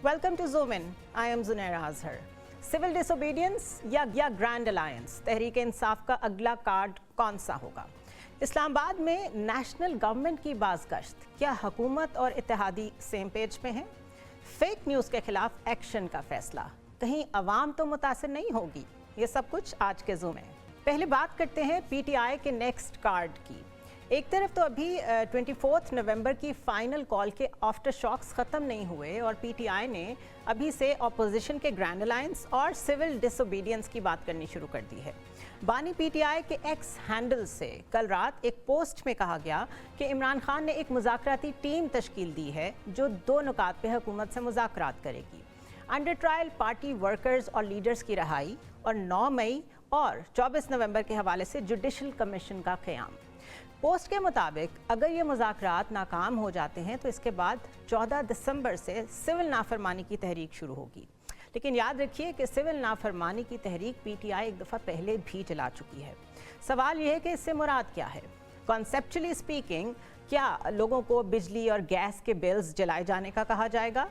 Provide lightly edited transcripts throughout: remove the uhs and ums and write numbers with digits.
Welcome to Zoom In. I am Zunaira Azhar. Civil disobedience या grand alliance, Tehreek Insaf का अगला card कौन सा होगा? इस्लामाबाद में नेशनल गवर्नमेंट की बाज़गश्त, क्या हुकूमत और इत्तेहादी सेम पेज पे हैं? फेक न्यूज़ के खिलाफ एक्शन का फैसला, कहीं अवाम तो मुतासिर नहीं होगी? ये सब कुछ आज के ज़ूम में। पहले बात करते हैं पीटीआई के नेक्स्ट कार्ड की। एक तरफ तो अभी 24 नवंबर की फाइनल कॉल के आफ्टर शॉक्स ख़त्म नहीं हुए और पीटीआई ने अभी से अपोजिशन के ग्रैंड अलायंस और सिविल डिसोबीडियंस की बात करनी शुरू कर दी है। बानी पीटीआई के एक्स हैंडल से कल रात एक पोस्ट में कहा गया कि इमरान खान ने एक मुज़ाकराती टीम तश्कील दी है जो दो नुकात पे हुकूमत से मुज़ाकरात करेगी: अंडर ट्रायल पार्टी वर्कर्स और लीडर्स की रहाई और 9 मई और 24 नवंबर के हवाले से जुडिशल कमीशन का क़याम। पोस्ट के मुताबिक अगर ये मुज़ाकरात नाकाम हो जाते हैं तो इसके बाद 14 दिसंबर से सिविल नाफरमानी की तहरीक शुरू होगी। लेकिन याद रखिए कि सिविल नाफरमानी की तहरीक पीटीआई एक दफ़ा पहले भी चला चुकी है। सवाल ये है कि इससे मुराद क्या है? कॉन्सेप्चुअली स्पीकिंग, क्या लोगों को बिजली और गैस के बिल्स जलाए जाने का कहा जाएगा,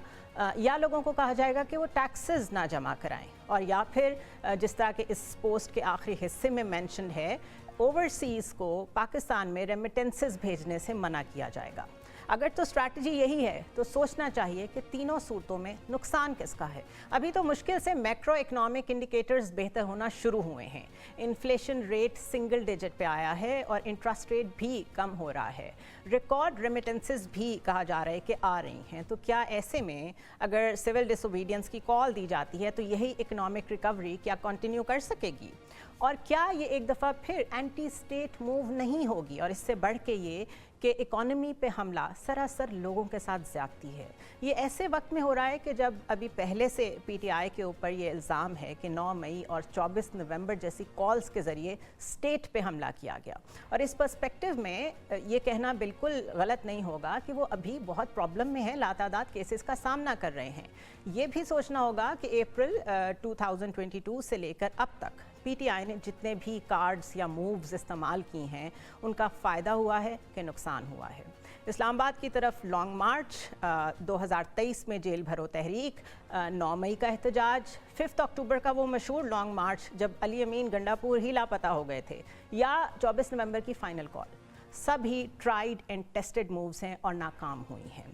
या लोगों को कहा जाएगा कि वो टैक्सेस ना जमा कराएं, और या फिर जिस तरह के इस पोस्ट के आखिरी हिस्से में मेंशन है, ओवरसीज़ को पाकिस्तान में रेमिटेंसेस भेजने से मना किया जाएगा? अगर तो स्ट्रैटेजी यही है तो सोचना चाहिए कि तीनों सूरतों में नुकसान किसका है। अभी तो मुश्किल से मैक्रो इकोनॉमिक इंडिकेटर्स बेहतर होना शुरू हुए हैं। इन्फ्लेशन रेट सिंगल डिजिट पे आया है और इंटरेस्ट रेट भी कम हो रहा है। रिकॉर्ड रेमिटेंसेस भी कहा जा रहा है कि आ रही हैं। तो क्या ऐसे में अगर सिविल डिसोबीडियंस की कॉल दी जाती है तो यही इकोनॉमिक रिकवरी क्या कंटिन्यू कर सकेगी? और क्या ये एक दफ़ा फिर एंटी स्टेट मूव नहीं होगी? और इससे बढ़ के ये कि इकॉनमी पे हमला सरासर लोगों के साथ ज़्यादती है। ये ऐसे वक्त में हो रहा है कि जब अभी पहले से पीटीआई के ऊपर ये इल्ज़ाम है कि 9 मई और 24 नवंबर जैसी कॉल्स के ज़रिए स्टेट पे हमला किया गया। और इस पर्सपेक्टिव में ये कहना बिल्कुल गलत नहीं होगा कि वो अभी बहुत प्रॉब्लम में है, लातादाद केसेस का सामना कर रहे हैं। ये भी सोचना होगा कि अप्रैल 2022 से लेकर अब तक पीटीआई ने जितने भी कार्ड्स या मूव्स इस्तेमाल की हैं उनका फ़ायदा हुआ है कि नुकसान हुआ है। इस्लामाबाद की तरफ लॉन्ग मार्च, 2023 में जेल भरो तहरीक, 9 मई का एहतजाज, 5 अक्टूबर का वो मशहूर लॉन्ग मार्च जब अली अमीन गंडापुर ही लापता हो गए थे, या 24 नवंबर की फ़ाइनल कॉल, सभी ट्राइड एंड टेस्टेड मूव्स हैं और नाकाम हुई हैं।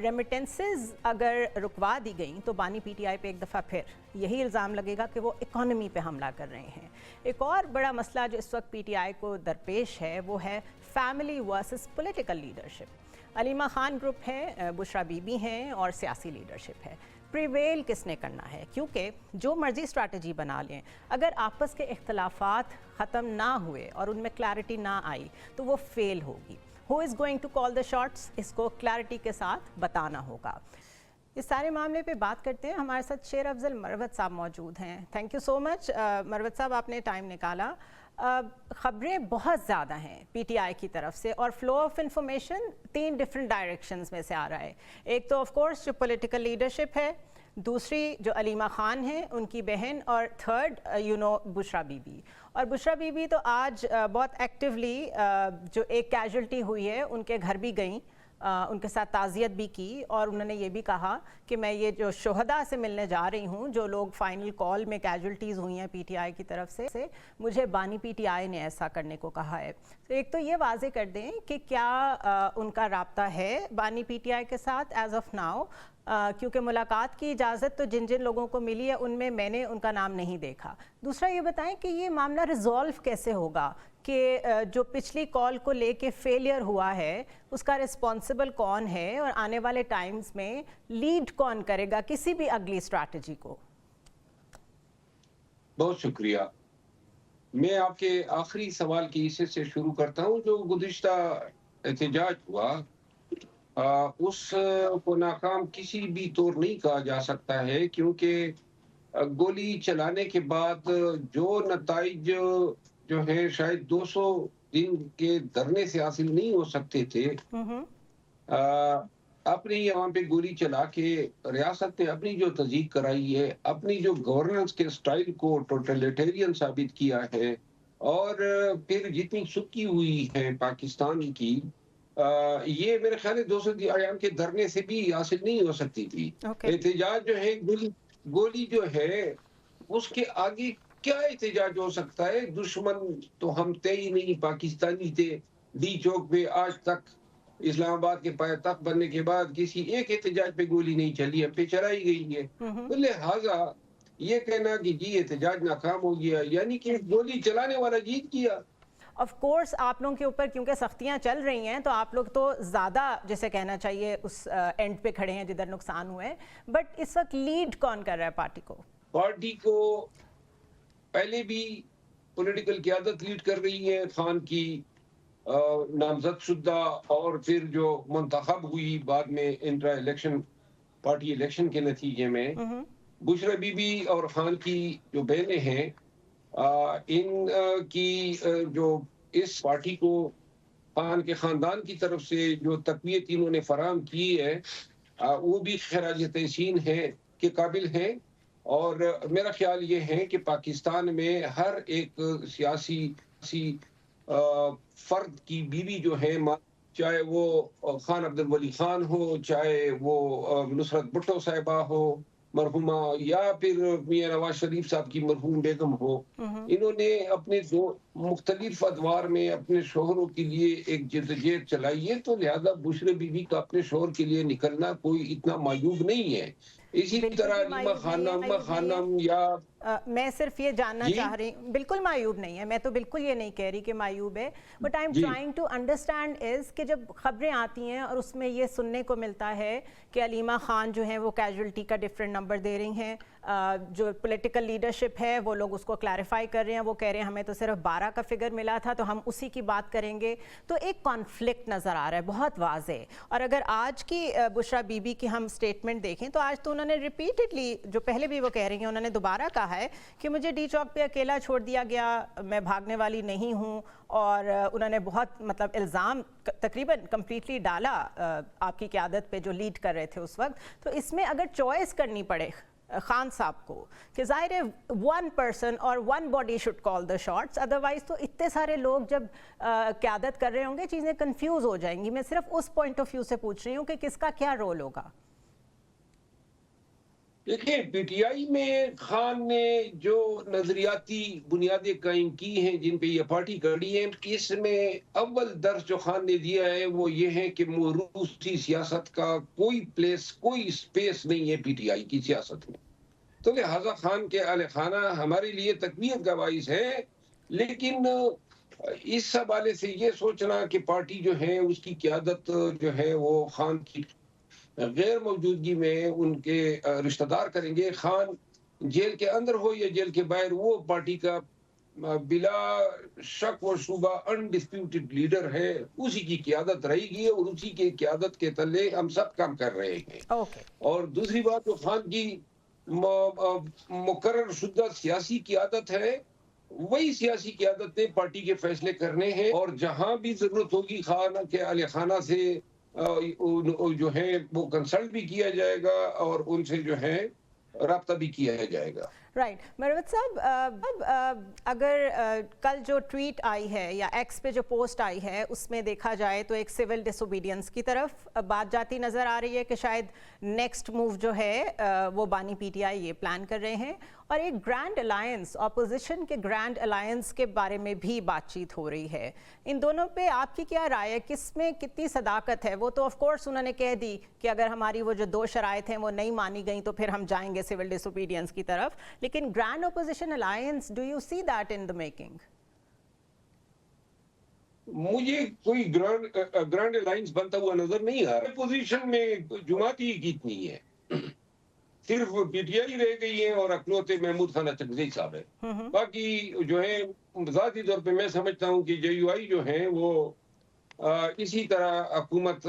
रेमिटेंसेस अगर रुकवा दी गई तो बानी पीटीआई पे एक दफ़ा फिर यही इल्ज़ाम लगेगा कि वो इकॉनमी पे हमला कर रहे हैं। एक और बड़ा मसला जो इस वक्त पीटीआई को दरपेश है वो है family versus political leadership. Aleema Khan group है, बुशरा बीबी हैं और सियासी लीडरशिप है। प्रिवेल किसने करना है? क्योंकि जो मर्जी स्ट्रैटेजी बना लें, अगर आपस के इख्तलाफात ख़त्म ना हुए और उनमें क्लैरिटी ना आई तो वो फेल होगी। Who is going to call the shots? इसको क्लैरिटी के साथ बताना होगा। इस सारे मामले पे बात करते हैं। हमारे साथ शेर अफजल मरवत साहब मौजूद हैं। Thank you so much Marwat साहब, आपने टाइम निकाला। ख़बरें बहुत ज़्यादा हैं पीटीआई की तरफ से और flow of information 3 different directions में से आ रहा है। एक तो ऑफ कोर्स जो पॉलिटिकल लीडरशिप है, दूसरी जो अलीमा खान है उनकी बहन, और थर्ड बुशरा बीबी। और बुशरा बीबी तो आज बहुत एक्टिवली जो एक कैजुअल्टी हुई है उनके घर भी गई, उनके साथ ताज़ियत भी की, और उन्होंने ये भी कहा कि मैं ये जो शोहदा से मिलने जा रही हूँ, जो लोग फाइनल कॉल में कैजुअल्टीज़ हुई हैं पीटीआई की तरफ से, मुझे बानी पीटीआई ने ऐसा करने को कहा है। तो एक तो ये वाजे कर दें कि क्या उनका राब्ता है बानी पीटीआई के साथ एज ऑफ नाउ, क्योंकि मुलाकात की इजाज़त तो जिन जिन लोगों को मिली है उनमें मैंने उनका नाम नहीं देखा। दूसरा ये बताएं कि ये मामला रिजॉल्व कैसे होगा, कि जो पिछली कॉल को लेके फेलियर हुआ है उसका रिस्पॉन्सिबल कौन है और आने वाले टाइम्स में लीड कौन करेगा किसी भी अगली स्ट्रैटेजी को? बहुत शुक्रिया। मैं आपके आखिरी सवाल के हिस्से से शुरू करता हूं। जो गुज़िश्ता एहतजाज हुआ उस को नाकाम किसी भी तौर नहीं कहा जा सकता है, क्योंकि गोली चलाने के बाद जो नताइज जो है शायद 200 दिन के धरने से हासिल नहीं हो सकते थे। अपनी यहाँ पे गोली चला के रियासत ने अपनी जो तज़ीक कराई है, अपनी जो गवर्नेंस के स्टाइल को टोटलिटेरियन साबित किया है, और फिर जितनी सुक्की हुई है पाकिस्तान की, یہ میرے خیال ہے 200 ایام کے دھرنے سے بھی حاصل نہیں ہو سکتی تھی. اوکے. احتجاج جو ہے گولی جو ہے اس کے آگے کیا احتجاج ہو سکتا ہے؟ دشمن تو ہم تھے ہی نہیں، پاکستانی تھے. ڈی چوک پہ آج تک اسلام آباد کے پائے تخت بننے کے بعد کسی ایک احتجاج پہ گولی نہیں چلی، ہم پہ چلائی گئی ہے. تو لہٰذا یہ کہنا کہ جی احتجاج ناکام ہو گیا، یعنی کہ گولی چلانے والا جیت گیا. آف کورس آپ لوگوں کے اوپر کیونکہ سختیاں چل رہی ہیں تو آپ لوگ تو زیادہ جیسے کہنا چاہیے اس اینڈ پہ کھڑے ہیں جدھر نقصان ہوئے ہیں. بٹ اس وقت لیڈ کون کر رہا ہے پارٹی کو؟ پارٹی کو پہلے بھی پولیٹیکل قیادت لیڈ کر رہی ہے، خان کی نامزد شدہ اور پھر جو منتخب ہوئی بعد میں انٹرا الیکشن پارٹی الیکشن کے نتیجے میں. بشرا بی بی اور خان کی جو بہنیں ہیں ان کی جو اس پارٹی کو خان کے خاندان کی طرف سے جو تقویت انہوں نے فراہم کی ہے وہ بھی خراج تحسین ہے کہ قابل ہیں. اور میرا خیال یہ ہے کہ پاکستان میں ہر ایک سیاسی فرد کی بیوی جو ہے، چاہے وہ خان عبد الولی خان ہو، چاہے وہ نصرت بھٹو صاحبہ ہو مرحومہ، یا پھر میاں نواز شریف صاحب کی مرحوم بیگم ہو، انہوں نے اپنے دو مختلف ادوار میں اپنے شوہروں کے لیے ایک جدوجہد چلائی ہے. تو لہذا بشرا بی بی کا اپنے شوہر کے لیے نکلنا کوئی اتنا معیوب نہیں ہے. اسی طرح نیما خانم یا میں صرف یہ جاننا چاہ رہی ہوں، بالکل معیوب نہیں ہے، میں تو بالکل یہ نہیں کہہ رہی کہ معیوب ہے. But I am trying to understand is کہ جب خبریں آتی ہیں اور اس میں یہ سننے کو ملتا ہے کہ علیمہ خان جو ہیں وہ کیجولٹی کا ڈفرینٹ نمبر دے رہی ہیں، جو پولیٹیکل لیڈرشپ ہے وہ لوگ اس کو کلیریفائی کر رہے ہیں، وہ کہہ رہے ہیں ہمیں تو صرف 12 کا فگر ملا تھا تو ہم اسی کی بات کریں گے. تو ایک کانفلکٹ نظر آ رہا ہے بہت واضح. اور اگر آج کی بشرا بی بی کی ہم سٹیٹمنٹ دیکھیں تو آج تو انہوں نے ریپیٹڈلی، جو پہلے بھی وہ کہہ رہی ہیں، انہوں نے دوبارہ کہا ہے کہ مجھے ڈی چوک پہ اکیلا چھوڑ دیا گیا، میں بھاگنے والی نہیں ہوں. اور انہوں نے بہت مطلب الزام تقریباً کمپلیٹلی ڈالا آپ کی قیادت پہ جو لیڈ کر رہے تھے اس وقت. تو اس میں اگر چوائس کرنی پڑے خان صاحب کو کہ ظاہر ہے ون پرسن اور one body should call the shots, otherwise تو اتنے سارے لوگ جب قیادت کر رہے ہوں گے چیزیں کنفیوز ہو جائیں گی. میں صرف اس پوائنٹ آف ویو سے پوچھ رہی ہوں کہ کس کا کیا رول ہوگا. دیکھیں پی ٹی آئی میں خان نے جو نظریاتی بنیادیں قائم کی ہیں جن پہ یہ پارٹی کھڑی ہے، اس میں اول درس جو خان نے دیا ہے وہ یہ ہے کہ موروثی سیاست کا کوئی پلیس، کوئی سپیس نہیں ہے پی ٹی آئی کی سیاست میں. تو لہٰذا خان کے اہل خانہ ہمارے لیے تقویت کا باعث ہے. لیکن اس حوالے سے یہ سوچنا کہ پارٹی جو ہے اس کی قیادت جو ہے وہ خان کی غیر موجودگی میں ان کے رشتہ دار کریں گے، خان جیل کے اندر ہو یا جیل کے باہر، وہ پارٹی کا بلا شک و شبہ انڈسپیوٹڈ لیڈر ہے. اسی کی قیادت رہے گی اور اسی کی قیادت کے تلے ہم سب کام کر رہے ہیں. اور دوسری بات جو خان کی مقرر شدہ سیاسی قیادت ہے، وہی سیاسی قیادت نے پارٹی کے فیصلے کرنے ہیں. اور جہاں بھی ضرورت ہوگی خان کے اہل خانہ سے جو ہے وہ کنسلٹ بھی کیا جائے گا اور ان سے جو ہے رابطہ بھی کیا جائے گا. رائٹ. مروت صاحب، اگر کل جو ٹویٹ آئی ہے یا ایکس پہ جو پوسٹ آئی ہے اس میں دیکھا جائے تو ایک سول ڈس اوبیڈینس کی طرف بات جاتی نظر آ رہی ہے کہ شاید نیکسٹ موو جو ہے وہ بانی پی ٹی آئی یہ پلان کر رہے ہیں، اور ایک گرینڈ الائنس، اپوزیشن کے گرینڈ الائنس کے بارے میں بھی بات چیت ہو رہی ہے. ان دونوں پہ آپ کی کیا رائے ہے؟ کس میں کتنی صداقت ہے؟ وہ تو آف کورس انہوں نے کہہ دی کہ اگر ہماری وہ جو 2 شرائط ہیں وہ نہیں مانی گئیں تو پھر ہم جائیں گے سول ڈس اوبیڈینس کی طرف. لیکن grand opposition alliance, do you see that in the making? مجھے کوئی گرینڈ الائنس بنتا ہوا نظر نہیں آ رہا. اپوزیشن میں جماعتی کتنی ہے، صرف پی ٹی آئی رہ گئی ہے اور اکلوتے محمود خان اچکزئی صاحب ہے. باقی جو ہے ذاتی طور پہ میں سمجھتا ہوں کہ جے یو آئی جو ہے وہ اسی طرح حکومت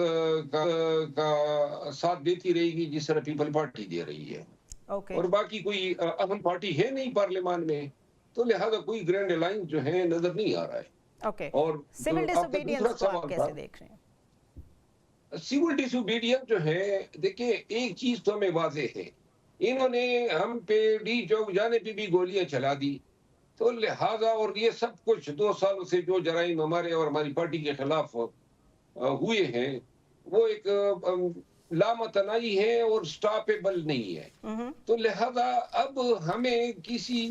کا ساتھ دیتی رہے گی جس طرح پیپل پارٹی دے رہی ہے. اور باقی کوئی اہم پارٹی ہے نہیں پارلیمان میں، تو لہذا کوئی گرینڈ الائنس جو ہے نظر نہیں آ رہا ہے. اور سول ڈس اوبیڈینس کو آپ کیسے دیکھ رہے ہیں؟ سول ڈس اوبیڈینس جو ہے، دیکھیں ایک چیز تو ہمیں واضح ہے، انہوں نے ہم پہ ڈی چوک جانے پہ بھی گولیاں چلا دی. تو لہذا اور یہ سب کچھ 2 سالوں سے جو جرائم ہمارے اور ہماری پارٹی کے خلاف ہوئے ہیں وہ ایک لامتناہی ہیں اور سٹاپیبل نہیں ہے. تو لہذا اب ہمیں کسی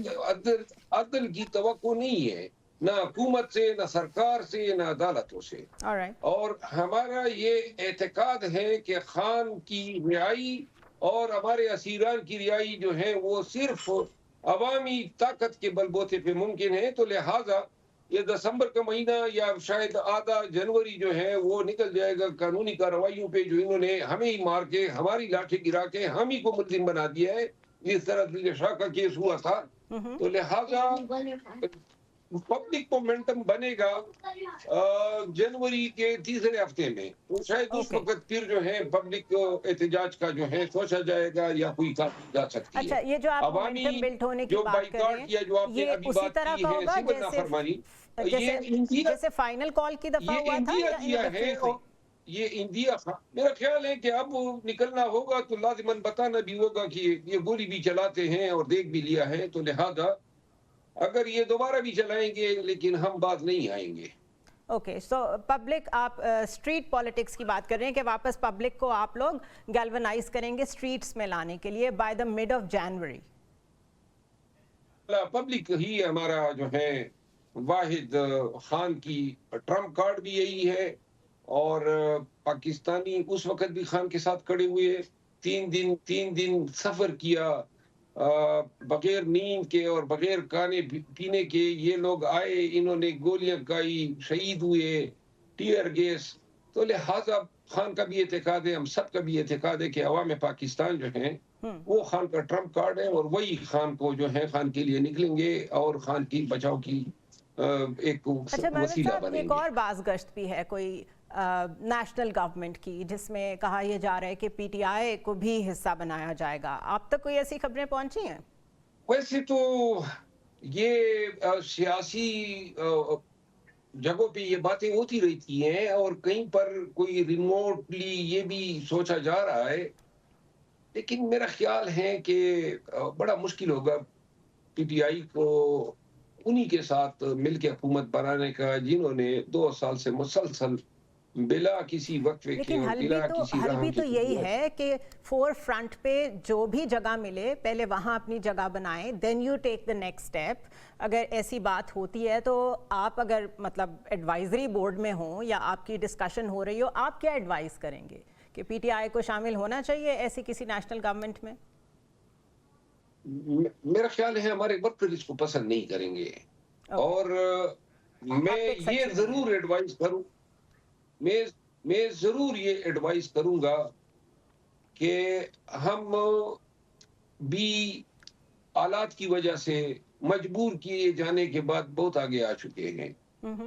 عدل کی توقع نہیں ہے، نہ حکومت سے، نہ سرکار سے، نہ عدالتوں سے. All right. اور ہمارا یہ اعتقاد ہے کہ خان کی رہائی اور ہمارے اسیران کی رہائی جو ہے وہ صرف عوامی طاقت کے بل بوتے پہ ممکن ہے. تو لہٰذا یہ دسمبر کا مہینہ یا شاید آدھا جنوری جو ہے وہ نکل جائے گا قانونی کارروائیوں پہ جو انہوں نے ہمیں ہی مار کے، ہماری لاٹھی گرا کے ہم ہی کو ملزم بنا دیا ہے، جس طرح دل شاہ کا کیس ہوا تھا. تو لہٰذا پبلک مومنٹم بنے گا جنوری کے تیسرے ہفتے میں. تو شاید اس وقت پھر جو ہے پبلک احتجاج کا جو ہے سوچا جائے گا یا کوئی کام جا سکتی ہے. اچھا، یہ جو آپ عوامی مومنٹم بلڈ ہونے کی جو بات کر رہے بائیکاٹ کیا، جو آپ ہیں، نے یہ ابھی اسی بات طرح کی کا ہے ہوگا سول نافرمانی، جیسے فائنل کال کی دفعہ یہ ہوا تھا انڈیا یا کیا ہے. اور یہ انڈیا، میرا خیال ہے کہ اب نکلنا ہوگا تو لازماً بتانا بھی ہوگا کہ یہ گولی بھی چلاتے ہیں اور دیکھ بھی لیا ہے. تو لہذا اگر یہ دوبارہ بھی چلائیں گے لیکن ہم باز نہیں آئیں گے. اوکے، سو پبلک، آپ اسٹریٹ پالیٹکس کی بات کر رہے ہیں کہ واپس پبلک کو آپ لوگ گیلونائز کریں گے اسٹریٹس میں لانے کے لیے by the mid of January. Public ہی ہمارا جو ہے واحد خان کی ٹرمپ کارڈ بھی یہی ہے. اور پاکستانی اس وقت بھی خان کے ساتھ کھڑے ہوئے، 3 دن سفر کیا بغیر نیند کے اور بغیر کھانے پینے کے. یہ لوگ آئے، انہوں نے گولیاں کھائی، شہید ہوئے، ٹیئر گیس. تو لہٰذا خان کا بھی اعتقاد ہے، ہم سب کا بھی اعتقاد ہے کہ عوام پاکستان جو ہیں وہ خان کا ٹرمپ کارڈ ہے اور وہی خان کو جو ہے خان کے لیے نکلیں گے اور خان کی بچاؤ کی ایک وسیلہ بنیں گے. ایک اور باز گشت بھی ہے کوئی نیشنل گورنمنٹ کی، جس میں کہا یہ جا رہا ہے کہ پی ٹی آئی کو بھی حصہ بنایا جائے گا. آپ تک کوئی ایسی خبریں پہنچی ہیں؟ ویسے تو یہ سیاسی جگہوں پہ یہ باتیں ہوتی رہتی ہیں اور کہیں پر کوئی ریموٹلی یہ بھی سوچا جا رہا ہے، لیکن میرا خیال ہے کہ بڑا مشکل ہوگا پی ٹی آئی کو انہی کے ساتھ مل کے حکومت بنانے کا جنہوں نے 2 سال سے مسلسل بلا کسی وقفے کے لیکن اور بلا کسی حل بھی رحم تو کے یہی ہے کہ فور فرنٹ پہ جو بھی جگہ ملے پہلے وہاں اپنی جگہ بنائیں، then you take the next step. اگر ایسی بات ہوتی ہے تو آپ اگر مطلب ایڈوائزری بورڈ میں ہوں یا آپ کی ڈسکشن ہو رہی ہو، آپ کیا ایڈوائز کریں گے کہ پی ٹی آئی کو شامل ہونا چاہیے ایسی کسی نیشنل گورنمنٹ میں؟ میرا خیال ہے ہمارے ورکر اس کو پسند نہیں کریں گے. اور میں یہ ضرور ایڈوائز کروں، میں ضرور یہ ایڈوائز کروں گا کہ ہم بھی حالات کی وجہ سے مجبور کیے جانے کے بعد بہت آگے آ چکے ہیں،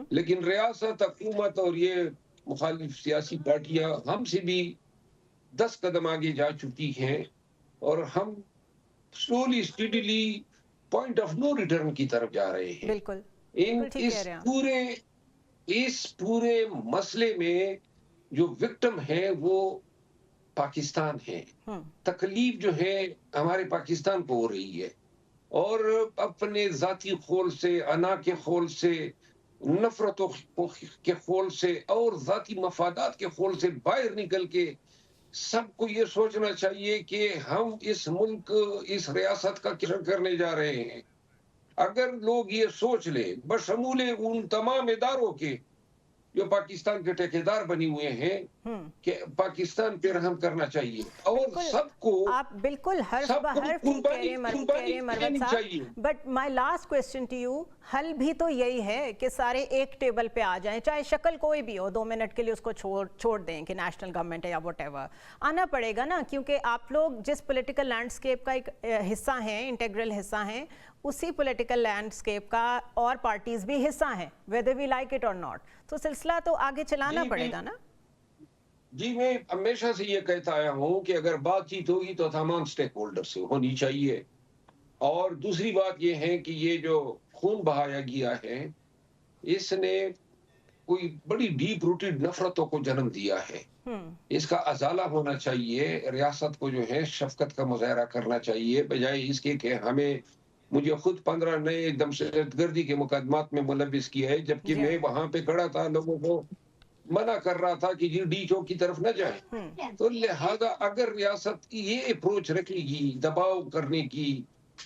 لیکن ریاست، حکومت اور یہ مخالف سیاسی پارٹیاں ہم سے بھی 10 قدم آگے جا چکی ہیں اور ہم slowly steadily point of no return کی طرف جا رہے ہیں. بالکل ٹھیک کہہ رہے ہیں. اس پورے مسئلے میں جو وکٹم ہے وہ پاکستان ہے. تکلیف جو ہے ہمارے پاکستان کو ہو رہی ہے اور اپنے ذاتی خول سے، انا کے خول سے، نفرتوں کے خول سے اور ذاتی مفادات کے خول سے باہر نکل کے سب کو یہ سوچنا چاہیے کہ ہم اس ملک، اس ریاست کا کیا کرنے جا رہے ہیں. اگر لوگ یہ سوچ لیں بشمول ان تمام اداروں کے جو پاکستان کے ٹھیکیدار بنے ہوئے ہیں کہ پاکستان پہ رحم کرنا چاہیے اور سب کو، آپ بالکل حرف بحرف کہہ رہے ہیں مروت صاحب، but my last question to you, حل بھی تو یہی ہے کہ سارے ایک ٹیبل پہ آ جائیں، چاہے شکل کوئی بھی ہو، 2 منٹ کے لیے اس کو چھوڑ دیں کہ نیشنل گورنمنٹ ہے یا واٹ ایور. آنا پڑے گا نا، کیونکہ آپ لوگ جس پولیٹیکل لینڈسکیپ کا ایک حصہ ہیں، انٹیگرل حصہ ہیں، اسی پولیٹیکل لینڈسکیپ کا اور پارٹیز بھی حصہ ہیں، whether we like it or not. تو سلسلہ تو آگے چلانا پڑے گا نا. جی میں ہمیشہ سے یہ کہتا آیا ہوں کہ اگر بات چیت ہوگی تو تمام سٹیک ہولڈر سے ہونی چاہیے. اور دوسری بات یہ ہے کہ یہ جو خون بہایا گیا ہے اس نے کوئی بڑی ڈیپ روٹیڈ نفرتوں کو جنم دیا ہے. اس کا ازالہ ہونا چاہیے. ریاست کو جو ہے شفقت کا مظاہرہ کرنا چاہیے، بجائے اس کے کہ ہمیں، مجھے خود 15 نئے دہشت گردی کے مقدمات میں ملوث کیا ہے، جبکہ میں وہاں پہ کھڑا تھا لوگوں کو मना कर रहा था कि जी डी चौक की तरफ न जाए। तो लिहाजा अगर रियासत ये अप्रोच रखेगी दबाव करने की,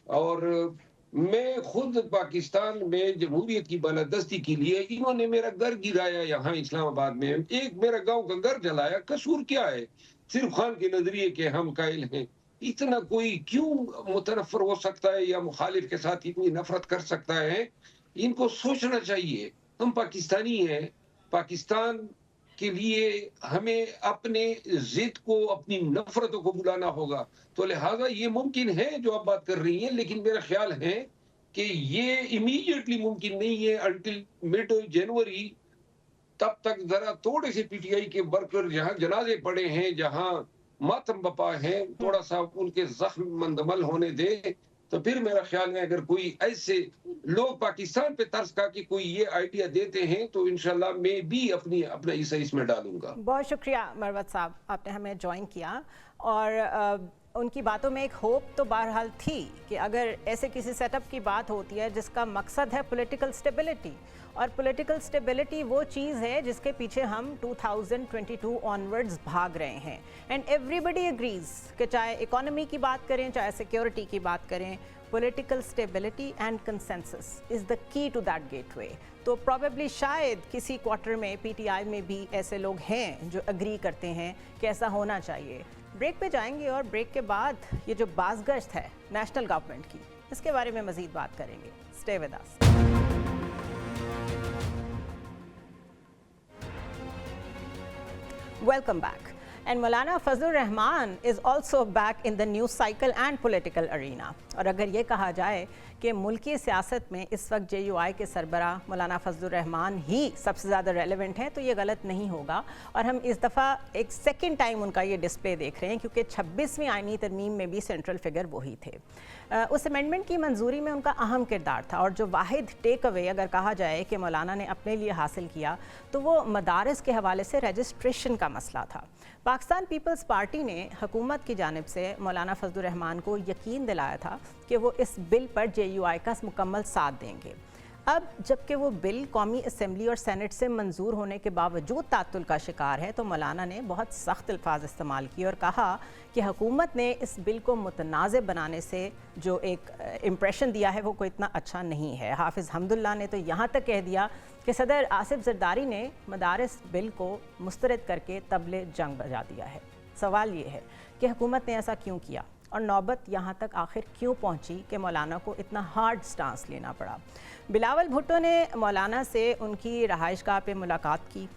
और मैं खुद पाकिस्तान में जमहूरियत की बालादस्ती के लिए, इन्होंने मेरा घर गिराया यहाँ इस्लामाबाद में, एक मेरा गांव का घर जलाया, कसूर क्या है? सिर्फ खान के नजरिए के हम कायल हैं। इतना कोई क्यों मुतनफर हो सकता है या मुखालिफ के साथ इतनी नफरत कर सकता है? इनको सोचना चाहिए। हम पाकिस्तानी हैं, पाकिस्तान के लिए हमें अपने जिद को, अपनी नफरतों को बुलाना होगा। तो लिहाजा ये मुमकिन है जो आप बात कर रही हैं, लेकिन मेरा ख्याल है कि ये इमीडिएटली मुमकिन नहीं है। अंटिल मिड जनवरी तब तक जरा थोड़े से पीटीआई के वर्कर जहां जनाजे पड़े हैं, जहां मातम बपा है, थोड़ा सा उनके जख्म मंदमल होने दे, तो फिर मेरा ख्याल है अगर कोई ऐसे लोग पाकिस्तान पे तर्स का कि कोई ये आइडिया देते हैं तो इंशाल्लाह मैं भी अपना हिस्सा इसमें डालूंगा। बहुत शुक्रिया मरवत साहब, आपने हमें ज्वाइन किया। और उनकी बातों में एक होप तो बहरहाल थी कि अगर ऐसे किसी सेटअप की बात होती है जिसका मकसद है पॉलिटिकल स्टेबिलिटी, और पॉलिटिकल स्टेबिलिटी वो चीज़ है जिसके पीछे हम 2022 ऑनवर्ड्स भाग रहे हैं। एंड एवरीबडी एग्रीज कि चाहे इकोनॉमी की बात करें, चाहे सिक्योरिटी की बात करें, political stability and consensus is the key to that gateway. तो प्रॉबेबली शायद किसी क्वार्टर में पीटीआई में भी ऐसे लोग हैं जो अग्री करते हैं कि ऐसा होना चाहिए। ब्रेक पे जाएंगे और ब्रेक के बाद ये जो बाज़गश्त है नेशनल गवर्नमेंट की, इसके बारे में मज़ीद बात करेंगे। Stay with us. Welcome back. And Maulana Fazlur Rahman is also back in the news cycle and political arena. और अगर ये कहा जाए कि मुल्की सियासत में इस वक्त JUI के सरबरा मौलाना फजलुर रहमान ही सबसे ज़्यादा रेलेवेंट हैं तो ये गलत नहीं होगा। और हम इस दफ़ा एक सेकंड टाइम उनका ये डिस्प्ले देख रहे हैं क्योंकि 26वीं आईनी तरमीम में भी सेंट्रल फिगर वही थे। उस अमेंडमेंट की मंजूरी में उनका अहम किरदार था। और जो वाहिद टेक अवे अगर कहा जाए कि मौलाना ने अपने लिए हासिल किया तो वो मदारिस के हवाले से रजिस्ट्रेशन का मसला था। पाकिस्तान पीपल्स पार्टी ने हुकूमत की जानिब से मौलाना फजलुर रहमान को यकीन दिलाया था कि वो इस बिल पर JUI का मुकम्मल साथ देंगे। अब जबकि वो बिल कौमी असम्बली और सेनेट से मंजूर होने के बावजूद तातुल का शिकार है तो मौलाना ने बहुत सख्त अल्फाज इस्तेमाल किए और कहा कि हुकूमत ने इस बिल को मुतनाज़ बनाने से जो एक इम्प्रेशन दिया है वो कोई इतना अच्छा नहीं है। हाफिज़ हमदुल्ला ने तो यहाँ तक कह दिया कि सदर आसिफ जरदारी ने मदारिस बिल को मुस्तरद करके तबले जंग बजा दिया है। सवाल ये है कि हुकूमत ने ऐसा क्यों किया और नौबत यहाँ तक आखिर क्यों पहुँची कि मौलाना को इतना हार्ड स्टांस लेना पड़ा। बिलावल भुट्टो ने मौलाना से उनकी रहाइशगाह पे मुलाकात की,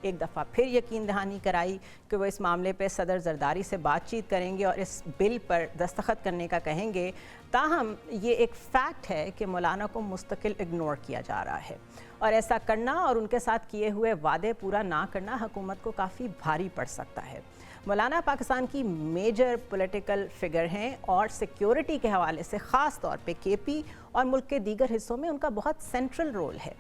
एक दफ़ा फिर यकीन दहानी कराई कि वो इस मामले पे सदर जरदारी से बातचीत करेंगे और इस बिल पर दस्तखत करने का कहेंगे। ताहम ये एक फ़ैक्ट है कि मौलाना को मुस्तकिल इग्नोर किया जा रहा है और ऐसा करना और उनके साथ किए हुए वादे पूरा ना करना हुकूमत को काफ़ी भारी पड़ सकता है। मौलाना पाकिस्तान की मेजर पॉलिटिकल फिगर हैं और सिक्योरिटी के हवाले से ख़ास तौर पे KP और मुल्क के दीगर हिस्सों में उनका बहुत सेंट्रल रोल है।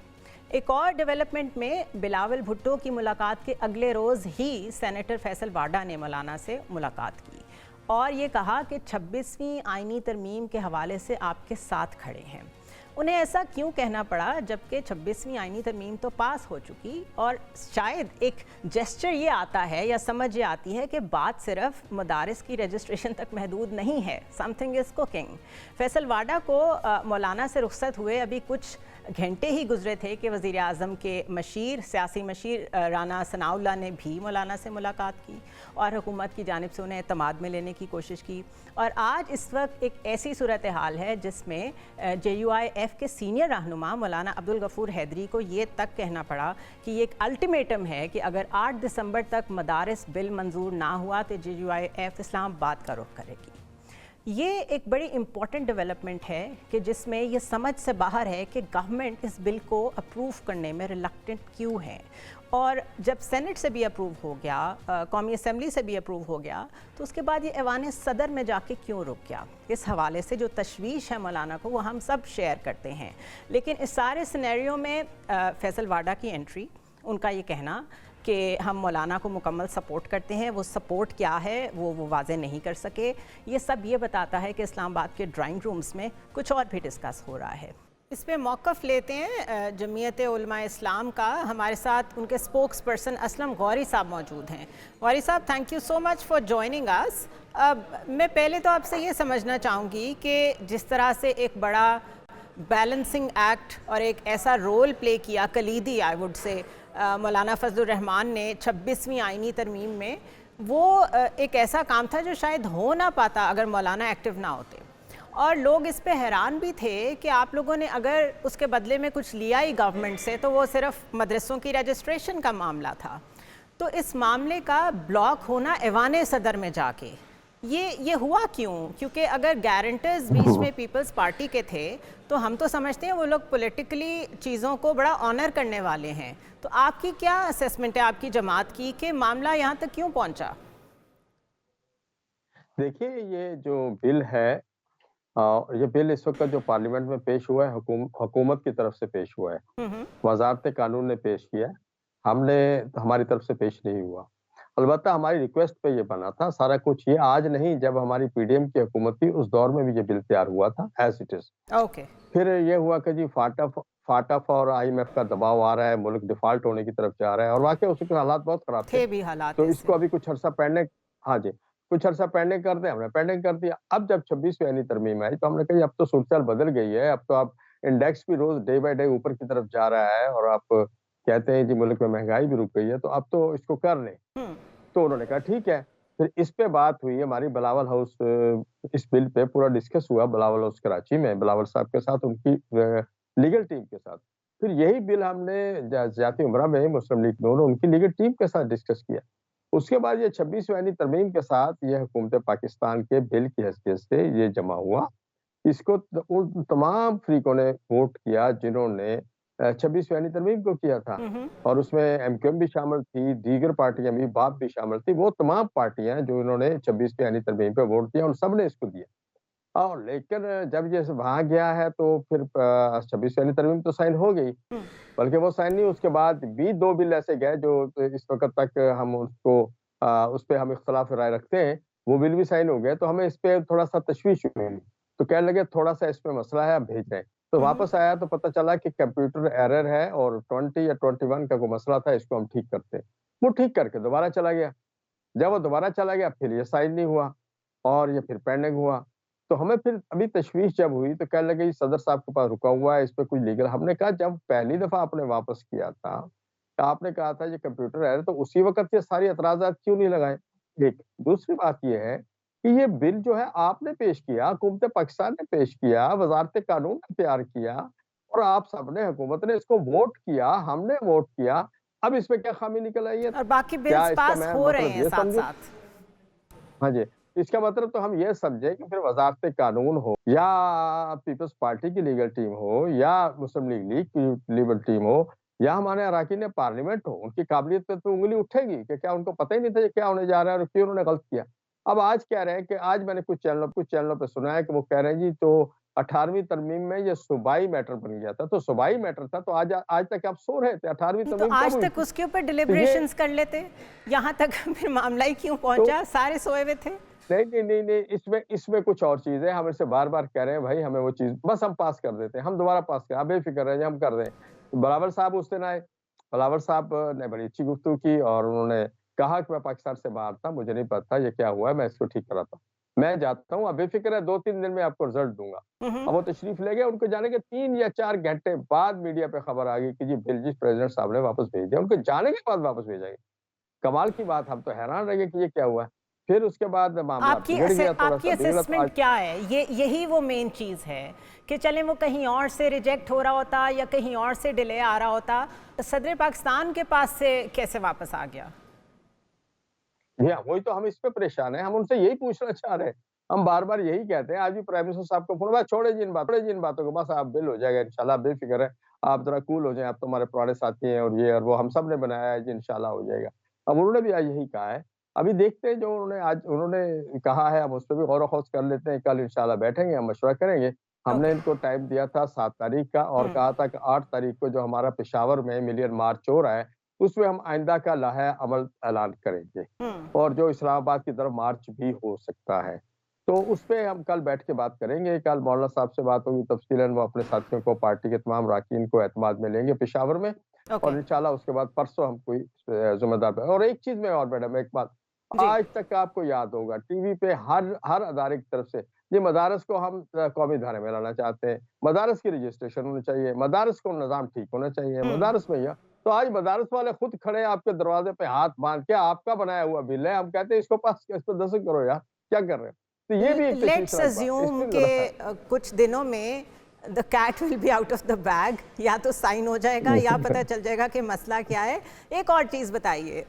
एक और डेवलपमेंट में बिलावल भुट्टो की मुलाकात के अगले रोज़ ही सेनेटर फैसल वाडा ने मौलाना से मुलाकात की और ये कहा कि 26वीं आईनी तरमीम के हवाले से आपके साथ खड़े हैं। उन्हें ऐसा क्यों कहना पड़ा जबकि 26वीं आईनी तरमीम तो पास हो चुकी। और शायद एक जेस्चर ये आता है या समझ ये आती है कि बात सिर्फ मदारिस की रजिस्ट्रेशन तक महदूद नहीं है, समथिंग इज़ कुकिंग। फैसल वाडा को मौलाना से रुखसत हुए अभी कुछ घंटे ही गुजरे थे कि वज़ीर आज़म के मशीर, सियासी मशीर राना सनाउल्लाह ने भी मौलाना से मुलाकात की और हुकूमत की जानिब से उन्हें एतमाद में लेने की कोशिश की। और आज इस वक्त एक ऐसी सूरत हाल है जिसमें JUIF के सीनियर रहनुमा मौलाना अब्दुल गफूर हैदरी को ये तक कहना पड़ा कि ये एक अल्टीमेटम है कि अगर 8 दिसंबर तक मदारिस बिल मंजूर ना हुआ तो JUIF इस्लामाबाद का रुख करेगी। ये एक बड़ी इम्पॉर्टेंट डेवलपमेंट है कि जिसमें ये समझ से बाहर है कि गवर्नमेंट इस बिल को अप्रूव करने में रिलक्टेंट क्यों है। और जब सेनेट से भी अप्रूव हो गया, कौमी असम्बली से भी अप्रूव हो गया, तो उसके बाद ये ऐवान सदर में जाके क्यों रुक गया। इस हवाले से जो तशवीश है मौलाना को वो हम सब शेयर करते हैं। लेकिन इस सारे सिनेरियो में फैसल वाडा की एंट्री, उनका ये कहना कि हम मौलाना को मुकम्मल सपोर्ट करते हैं, वो सपोर्ट क्या है वो वाज़े नहीं कर सके। ये सब ये बताता है कि इस्लामाबाद के ड्राइंग रूम्स में कुछ और भी डिस्कस हो रहा है। اس پہ موقف لیتے ہیں جمعیت علماء اسلام کا. ہمارے ساتھ ان کے سپوکس پرسن اسلم غوری صاحب موجود ہیں. Ghauri Sahab, thank you so much for joining us. میں پہلے تو آپ سے یہ سمجھنا چاہوں گی کہ جس طرح سے ایک بڑا بیلنسنگ ایکٹ اور ایک ایسا رول پلے کیا کلیدی آئی وڈ سے مولانا فضل الرحمان نے 26ویں آئینی ترمیم میں، وہ ایک ایسا کام تھا جو شاید ہو نہ پاتا اگر مولانا ایکٹیو نہ ہوتے. اور لوگ اس پہ حیران بھی تھے کہ آپ لوگوں نے اگر اس کے بدلے میں کچھ لیا ہی گورنمنٹ سے تو وہ صرف مدرسوں کی رجسٹریشن کا معاملہ تھا. تو اس معاملے کا بلاک ہونا ایوان صدر میں جا کے یہ ہوا کیوں؟ کیونکہ اگر گارنٹرز بیچ میں پیپلز پارٹی کے تھے تو ہم تو سمجھتے ہیں وہ لوگ پولیٹیکلی چیزوں کو بڑا آنر کرنے والے ہیں. تو آپ کی کیا اسیسمنٹ ہے آپ کی جماعت کی کہ معاملہ یہاں تک کیوں پہنچا؟ دیکھیے، یہ جو بل ہے، یہ بل اس وقت جو پارلیمنٹ میں پیش ہوا ہے حکومت کی طرف سے پیش ہوا ہے. وزارت قانون نے پیش کیا، ہماری طرف سے پیش نہیں ہوا. البتہ ہماری ریکویسٹ پہ یہ بنا تھا سارا کچھ. یہ آج نہیں، جب ہماری پی ڈی ایم کی حکومت تھی اس دور میں بھی یہ بل تیار ہوا تھا ایز اٹ از. پھر یہ ہوا کہ جی فاٹف اور آئی ایم ایف کا دباؤ آ رہا ہے، ملک ڈیفالٹ ہونے کی طرف جا رہا ہے، اور واقعی اس کے حالات بہت خراب تھے. تو اس کو ابھی کچھ عرصہ پینڈنگ کر دیں. ہم نے پینڈنگ کر دیا. اب جب 26ویں آئینی ترمیم آئی تو ہم نے کہا اب تو صورتحال بدل گئی ہے. اب تو آپ انڈیکس بھی روز ڈے بائی ڈے اوپر کی طرف جا رہا ہے، اور آپ کہتے ہیں جی ملک میں مہنگائی بھی رک گئی ہے، تو اب تو اس کو کر لیں. تو انہوں نے کہا ٹھیک ہے. پھر اس پہ بات ہوئی ہماری بلاول ہاؤس، اس بل پہ پورا ڈسکس ہوا بلاول ہاؤس کراچی میں، بلاول صاحب کے ساتھ، ان کی لیگل ٹیم کے ساتھ. پھر یہی بل ہم نے ذاتی عمرہ میں مسلم لیگ نون ان کی لیگل ٹیم کے ساتھ ڈسکس کیا. اس کے بعد یہ 26ویں آئینی ترمیم کے ساتھ یہ حکومت پاکستان کے بل کی حیثیت سے یہ جمع ہوا. اس کو ان تمام فریقوں نے ووٹ کیا جنہوں نے 26ویں آئینی ترمیم کو کیا تھا، اور اس میں ایم کیو ایم بھی شامل تھی، دیگر پارٹیاں بھی، باپ بھی شامل تھی. وہ تمام پارٹیاں جو انہوں نے 26ویں آئینی ترمیم پہ ووٹ کیا ان سب نے اس کو دیا. اور لیکن جب یہ وہاں گیا ہے تو پھر 26ویں آئینی ترمیم تو سائن ہو گئی، بلکہ وہ سائن نہیں، اس کے بعد بھی 2 بل ایسے گئے جو اس وقت تک ہم اس پہ ہم اختلاف رائے رکھتے ہیں. وہ بل بھی سائن ہو گئے تو ہمیں اس پہ تھوڑا سا تشویش ہوئی. تو کہنے لگے تھوڑا سا اس پہ مسئلہ ہے، اب بھیج رہے ہیں. تو واپس آیا تو پتہ چلا کہ کمپیوٹر ایرر ہے اور 20 یا 21 کا کوئی مسئلہ تھا، اس کو ہم ٹھیک کرتے ہیں. وہ ٹھیک کر کے دوبارہ چلا گیا. جب وہ دوبارہ چلا گیا پھر یہ سائن نہیں ہوا اور یہ پھر پینڈنگ ہوا. تو ہمیں پھر ابھی تشویش جب ہوئی تو کہنے لگے صدر صاحب کے پاس رکا ہوا ہے، اس پہ کوئی لیگل. ہم نے کہا جب پہلی دفعہ آپ نے واپس کیا تھا، آپ نے کہا تھا یہ کمپیوٹر ایرر، تو اسی وقت یہ ساری اعتراضات کیوں نہیں لگائے؟ ایک دوسری بات یہ ہے کہ یہ بل جو ہے آپ نے پیش کیا، حکومت پاکستان نے پیش کیا، وزارت قانون نے تیار کیا، اور آپ سب نے، حکومت نے اس کو ووٹ کیا، ہم نے ووٹ کیا. اب اس میں کیا خامی نکل آئی ہے؟ اور باقی بلز پاس ہو رہے ہیں ساتھ ساتھ. ہاں جی، اس کا مطلب تو ہم یہ سمجھے کہ پھر وزارت قانون ہو یا پیپلز پارٹی کی لیگل ٹیم ہو یا مسلم لیگ کی لیگل ٹیم ہو یا ہمارے اراکین پارلیمنٹ ہو، ان کی قابلیت پہ تو انگلی اٹھے گی کہ کیا ان کو پتہ ہی نہیں تھا یہ کیا ہونے جا رہا ہے اور کیوں انہوں نے غلط کیا. اب آج کہہ رہے ہیں کہ آج میں نے کچھ چینلوں پہ سنا ہے کہ وہ کہہ رہے ہیں جی تو 18ویں ترمیم میں یہ صوبائی میٹر بن گیا تھا. تو صوبائی میٹر تھا تو آج تک آپ سو رہے تھے. 18ویں ترمیم آج تک اس کے اوپر ڈیلیبریشنز کر لیتے، یہاں تک پھر معاملہ ہی کیوں پہنچا؟ سارے سوئے ہوئے تھے. نہیں، اس میں کچھ اور چیز ہے. ہم اسے بار بار کہہ رہے ہیں بھائی ہمیں وہ چیز بس ہم پاس کر دیتے ہیں، ہم دوبارہ پاس کریں، آپ بے فکر رہیں، ہم کر دیں. بلاول صاحب اس دن آئے، بلاول صاحب نے بڑی اچھی گفتگو کی اور انہوں نے کہا کہ میں پاکستان سے باہر تھا، مجھے نہیں پتا یہ کیا ہوا ہے، میں اس کو ٹھیک کراتا ہوں، میں جاتا ہوں، اب بے فکر ہے 2-3 دن میں آپ کو رزلٹ دوں گا. اب وہ تشریف لے گئے. ان کو جانے کے 3 یا 4 گھنٹے بعد میڈیا پہ خبر آ گئی کہ جی بل جی پریزیڈنٹ صاحب نے واپس بھیج دیا. ان کے جانے کے بعد واپس بھیجا گیا. کمال کی بات، ہم تو حیران رہ گئے کہ یہ کیا ہوا ہے. پھر اس کے بعد معاملہ بگڑ گیا. آپ کی اسیسمنٹ کیا ہے؟ یہی وہ مین چیز ہے کہ چلیں وہ کہیں اور سے ریجیکٹ ہو رہا ہوتا یا کہیں اور سے ڈیلے آ رہا ہوتا، صدر پاکستان کے پاس سے کیسے واپس آ گیا؟ جی ہاں، وہی تو ہم اس پہ پریشان ہیں. ہم ان سے یہی پوچھنا چاہ رہے ہیں. ہم بار بار یہی کہتے ہیں. آج بھی پرائم منسٹر صاحب کو فون، بس چھوڑے جی ان باتوں کو، بس آپ بل ہو جائے گا انشاءاللہ، آپ بے فکر ہے، آپ ذرا کول ہو جائیں، آپ تو ہمارے پرانے ساتھی ہیں اور یہ اور وہ، ہم سب نے بنایا ہے جی انشاءاللہ ہو جائے گا. اب انہوں نے بھی آج یہی کہا ہے. ابھی دیکھتے ہیں جو انہوں نے کہا ہے، ہم اس پہ بھی غور و خوض کر لیتے ہیں. کل انشاءاللہ بیٹھیں گے، ہم مشورہ کریں گے. ہم نے ان کو ٹائم دیا تھا 7 تاریخ کا اور کہا تھا کہ 8 تاریخ کو جو ہمارا پشاور میں ملین مارچ ہو رہا ہے اس میں ہم آئندہ کا لائحہ عمل اعلان کریں گے، اور جو اسلام آباد کی طرف مارچ بھی ہو سکتا ہے. तो उस पे हम कल बैठ के बात करेंगे। कल मौलाना साहब से बात होगी तफसीलन, वो अपने साथियों को, पार्टी के तमाम अरकान को एतमाद में लेंगे पेशावर में, और इंशाल्लाह उसके बाद परसों हम कोई जिम्मेदार। और एक चीज में और मैडम, एक बात, आज तक आपको याद होगा टीवी पे हर अदारे की तरफ से ये मदारस को हम कौमी धारे में लाना चाहते हैं, मदारस की रजिस्ट्रेशन होनी चाहिए, मदारस को निज़ाम ठीक होना चाहिए, मदारस में तो आज मदारस वाले खुद खड़े आपके दरवाजे पे हाथ बांध के, आपका बनाया हुआ बिल है, हम कहते हैं इसको पास, इस पर दस्तखत करो यार, क्या कर रहे हैं? तो ये भी एक लेट्स अज्यूम के कुछ दिनों में the cat will be out of the bag, या तो साइन हो जाएगा या पता चल जाएगा कि मसला क्या है। एक और चीज़ बताइए,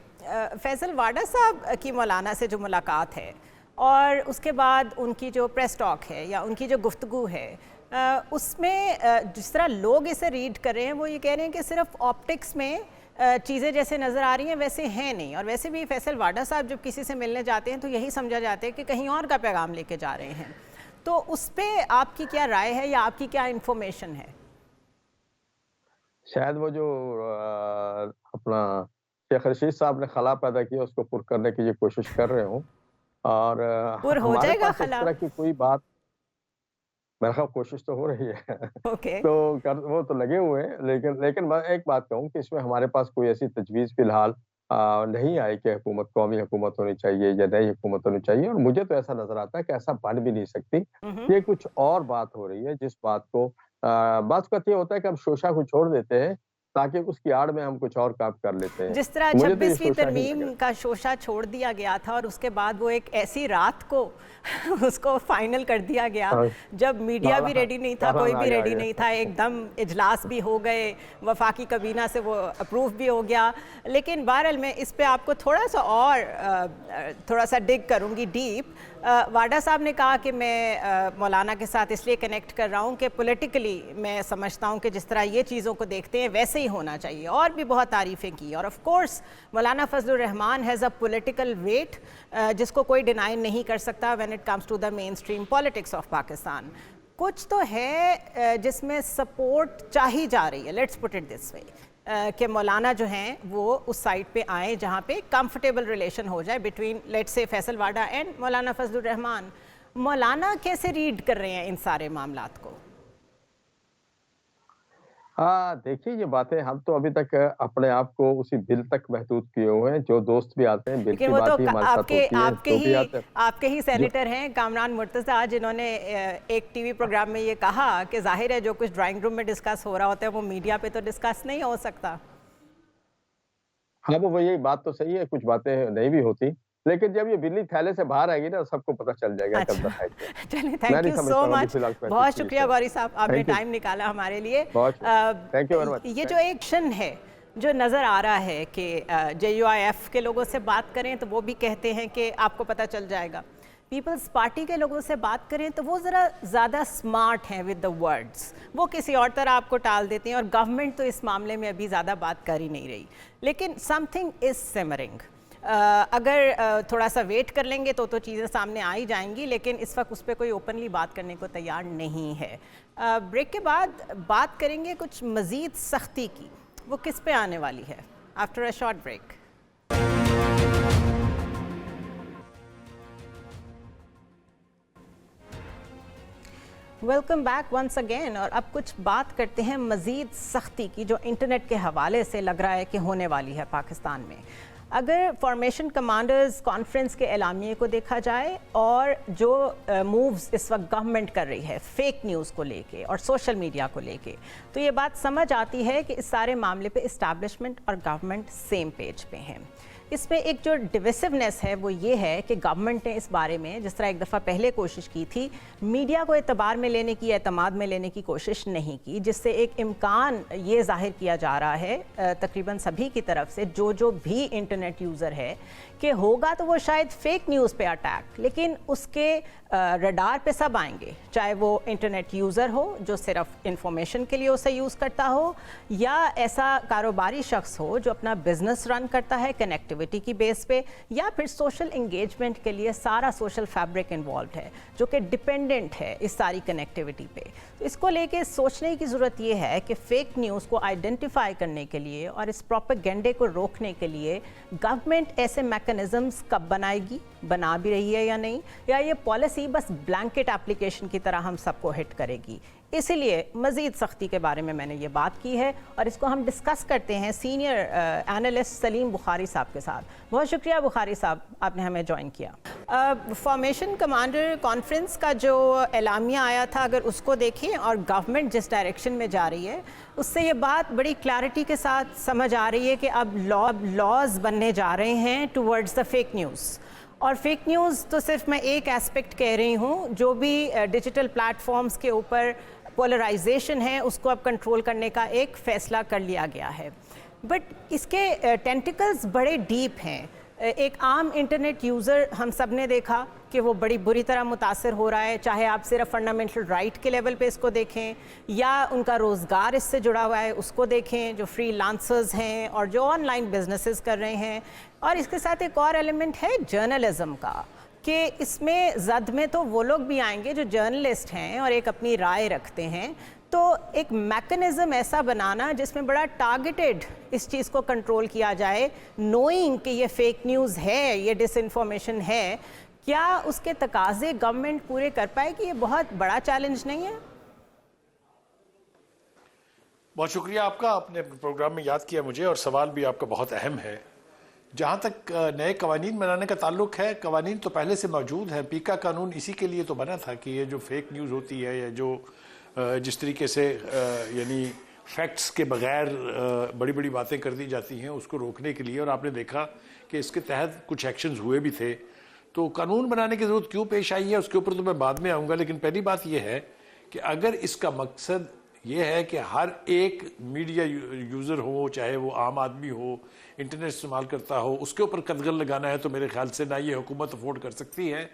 फैसल वाडा साहब की मौलाना से जो मुलाकात है और उसके बाद उनकी जो प्रेस टॉक है या उनकी जो गुफ्तगू है, उसमें जिस तरह लोग इसे रीड कर रहे हैं वो ये कह रहे हैं कि सिर्फ ऑप्टिक्स में चीज़ें जैसे नज़र आ रही हैं वैसे हैं नहीं। और वैसे भी फैसल वाडा साहब जब किसी से मिलने जाते हैं तो यही समझा जाता है कि कहीं और का पैगाम लेके जा रहे हैं। तो उस पर आपकी क्या राय है या आपकी क्या इन्फॉर्मेशन है? शायद वो जो अपना शेख रशीद साहब ने खला पैदा किया उसको पुर करने की ये कोशिश कर रहे हूँ, और हो जाएगा खला? इस तरह की कोई बात, मेरे ख्याल कोशिश तो हो रही है। तो वो तो लगे हुए हैं, लेकिन मैं एक बात कहूँ कि इसमें हमारे पास कोई ऐसी तजवीज़ फिलहाल नहीं आई कि हुकूमत कौमी हुकूमत होनी चाहिए या नई हुकूमत होनी चाहिए, और मुझे तो ऐसा नजर आता है कि ऐसा बन भी नहीं सकती। ये कुछ और बात हो रही है, जिस बात को बात ये होता है कि हम शोशा को छोड़ देते हैं ताकि उसकी आड़ में हम कुछ और काम कर लेते हैं। जिस तरह 26वीं तरमीम का शोशा छोड़ दिया गया था और उसके बाद वो एक ऐसी रात को उसको फाइनल कर दिया गया जब मीडिया भी रेडी नहीं था, कोई भी रेडी नहीं था, एकदम इजलास भी हो गए, वफाकी कबीना से वो अप्रूव भी हो गया। लेकिन बहरहाल मैं इस पे आपको थोड़ा सा डिग करूँगी डीप। वाडा साहब ने कहा कि मैं मौलाना के साथ इसलिए कनेक्ट कर रहा हूँ कि पॉलिटिकली मैं समझता हूँ कि जिस तरह ये चीज़ों को देखते हैं वैसे ही होना चाहिए, और भी बहुत तारीफ़ें की। और of course Maulana Fazlur Rahman has a political weight जिसको कोई डिनाई नहीं कर सकता when it comes to the mainstream politics of Pakistan. कुछ तो है जिसमें सपोर्ट चाही जा रही है, let's put it this way, कि मौलाना जो हैं वो उस साइड पे आए जहाँ पे कंफर्टेबल रिलेशन हो जाए between let's say Faisal Wada and मौलाना फजलुर रहमान। मौलाना कैसे रीड कर रहे हैं इन सारे मामलात को? हाँ, देखिए ये बातें, हम तो अभी तक अपने आप को उसी बिल तक महदूद किए हुए हैं। जो दोस्त भी आते हैं बिल की बात ही हमारे साथ होती है। आपके ही सेनेटर हैं कामरान मुर्तज़ा, जिन्होंने एक टीवी प्रोग्राम में ये कहा कि जाहिर है जो कुछ ड्राइंग रूम में डिस्कस हो रहा होता है वो मीडिया पे तो डिस्कस नहीं हो सकता। हाँ, वो यही बात तो सही है, कुछ बातें नहीं भी होती, लेकिन जब ये बिल्ली थैले से बाहर आएगी ना सबको पता चल जाएगा। चलिए, थैंक यू सो मच, बहुत शुक्रिया गौरी साहब, आपने टाइम निकाला हमारे लिए। Thank you very much. ये जो एक्शन है जो नज़र आ रहा है कि JUIF के लोगों से बात करें तो वो भी कहते हैं कि आपको पता चल जाएगा, पीपल्स पार्टी के लोगों से बात करें तो वो ज़रा ज़्यादा स्मार्ट हैं विद द वर्ड्स, वो किसी और तरह आपको टाल देते हैं, और गवर्नमेंट तो इस मामले में अभी ज़्यादा बात कर ही नहीं रही। लेकिन समथिंग इज़ सिमरिंग, अगर थोड़ा सा वेट कर लेंगे तो चीज़ें सामने आ ही जाएंगी, लेकिन इस वक्त उस पर कोई ओपनली बात करने को तैयार नहीं है। ब्रेक के बाद बात करेंगे कुछ मज़ीद सख्ती की, वो किस पे आने वाली है, after a short break. Welcome back once again. और अब कुछ बात करते हैं मज़ीद सख्ती की जो इंटरनेट के हवाले से लग रहा है कि होने वाली है पाकिस्तान में। अगर फॉर्मेशन कमांडर्स कॉन्फ्रेंस के एलामिये को देखा जाए और जो मूव्स इस वक्त गवर्नमेंट कर रही है फेक न्यूज़ को लेके और सोशल मीडिया को लेके, तो ये बात समझ आती है कि इस सारे मामले पे इस्टेब्लिशमेंट और गवर्नमेंट सेम पेज पे हैं। इसमें एक जो डिविसिवनेस है वो ये है कि गवर्नमेंट ने इस बारे में जिस तरह एक दफ़ा पहले कोशिश की थी, मीडिया को एतबार में लेने की, एतमाद में लेने की कोशिश नहीं की, जिससे एक इम्कान ये जाहिर किया जा रहा है तकरीबन सभी की तरफ से, जो भी इंटरनेट यूज़र है, कि होगा तो वो शायद फेक न्यूज़ पे अटैक, लेकिन उसके रडार पे सब आएंगे, चाहे वो इंटरनेट यूज़र हो जो सिर्फ इंफॉर्मेशन के लिए उसे यूज़ करता हो, या ऐसा कारोबारी शख्स हो जो अपना बिजनेस रन करता है कनेक्टिविटी कनेक्टिविटी की बेस पे या फिर सोशल इंगेजमेंट के लिए सारा सोशल फैब्रिक इन्वॉल्व है जो कि डिपेंडेंट है इस सारी कनेक्टिविटी पे। तो इसको लेके सोचने की ज़रूरत ये है कि फेक न्यूज़ को आइडेंटिफाई करने के लिए और इस प्रोपेगेंडे को रोकने के लिए गवर्नमेंट ऐसे मैकेनिज़म्स कब बनाएगी, बना भी रही है या नहीं, या ये पॉलिसी बस ब्लैंकेट एप्लीकेशन की तरह हम सबको हिट करेगी। इसीलिए मज़ीद सख्ती के बारे में मैंने ये बात की है और इसको हम डिस्कस करते हैं सीनियर एनालिस्ट सलीम बुखारी साहब के साथ। बहुत शुक्रिया बुखारी साहब, आपने हमें ज्वाइन किया। फॉर्मेशन कमांडर कॉन्फ्रेंस का जो एलामिया आया था, अगर उसको देखें और गवर्नमेंट जिस डायरेक्शन में जा रही है, उससे ये बात बड़ी क्लैरिटी के साथ समझ आ रही है कि अब लॉज बनने जा रहे हैं टूवर्ड्स द फेक न्यूज़। और फेक न्यूज़ तो सिर्फ मैं एक एस्पेक्ट कह रही हूँ, जो भी डिजिटल प्लेटफॉर्म्स के ऊपर पोलराइजेशन है उसको अब कंट्रोल करने का एक फ़ैसला कर लिया गया है, बट इसके टेंटिकल्स बड़े डीप हैं। एक आम इंटरनेट यूज़र हम सब ने देखा कि वो बड़ी बुरी तरह मुतासर हो रहा है, चाहे आप सिर्फ फंडामेंटल राइट के लेवल पे इसको देखें या उनका रोज़गार इससे जुड़ा हुआ है उसको देखें, जो फ्रीलांसर्स हैं और जो ऑनलाइन बिजनेसेस कर रहे हैं। और इसके साथ एक और एलिमेंट है जर्नलिज्म का, कि इसमें जद में तो वो लोग भी आएंगे जो जर्नलिस्ट हैं और एक अपनी राय रखते हैं। तो एक मैकेनिज़्म ऐसा बनाना जिसमें बड़ा टारगेटेड इस चीज़ को कंट्रोल किया जाए, नोइंग कि ये फेक न्यूज़ है, ये डिसइंफॉर्मेशन है, क्या उसके तकाजे गवर्नमेंट पूरे कर पाएगी? ये बहुत बड़ा चैलेंज नहीं है? बहुत शुक्रिया आपका, आपने प्रोग्राम में याद किया मुझे, और सवाल भी आपका बहुत अहम है। जहाँ तक नए कवानीन बनाने का ताल्लुक है, कवानीन तो पहले से मौजूद हैं। पीका कानून इसी के लिए तो बना था कि ये जो फेक न्यूज़ होती है या जो जिस तरीके से यानी फैक्ट्स के बगैर बड़ी बड़ी बातें कर दी जाती हैं, उसको रोकने के लिए। और आपने देखा कि इसके तहत कुछ एक्शंस हुए भी थे। तो कानून बनाने की ज़रूरत क्यों पेश आई है उसके ऊपर तो मैं बाद में आऊँगा, लेकिन पहली बात यह है कि अगर इसका मकसद ये है कि हर एक मीडिया यूज़र हो, चाहे वो आम आदमी हो, इंटरनेट इस्तेमाल करता हो, उसके ऊपर कदगन लगाना है, तो मेरे ख्याल से ना ये हुकूमत अफोर्ड कर सकती है